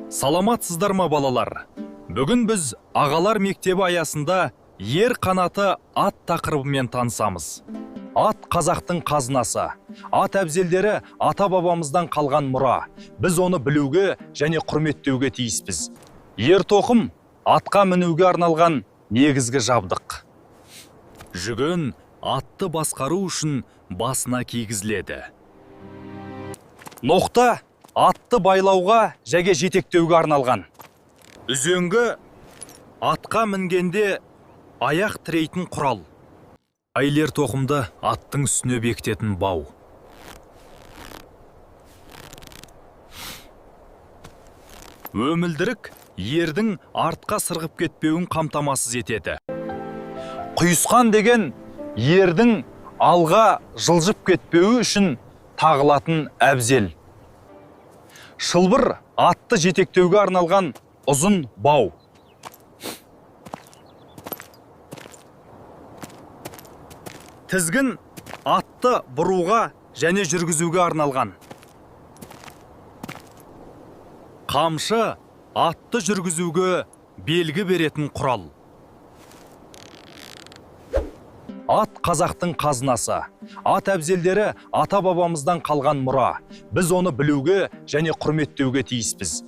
Саламатсыздар ма балалар? Бүгін біз ағалар мектебі аясында ер қанаты ат тақырыбымен танысамыз. Ат қазақтың қазынасы. Ат әбзелдері ата-бабамыздан қалған мұра. Біз оны білуге және құрметтеуге тиіспіз. Ер тоқым атқа мінуге арналған негізгі жабдық. Жүген атты басқару үшін басына кигізіледі. Ноқта атты байлауға және жетектеуге арналған. Үзеңгі атқа мінгенде аяқ тірейтін құрал. Айлер тоқымды аттың үстіне бекітетін бау. Өмілдірік ердің артқа сырғып кетпеуін қамтамасыз етеді. Құйысқан деген ердің алға жылжып кетпеуі үшін тағылатын әбзел. Шылбыр атты жетектеуге арналған ұзын бау. Тізгін атты бұруға және жүргізуге арналған. Қамшы атты жүргізуге белгі беретін құрал. Ат қазақтың қазынасы. Ат әбзелдері ата-бабамыздан қалған мұра. Біз оны білуге және құрметтеуге тиіспіз.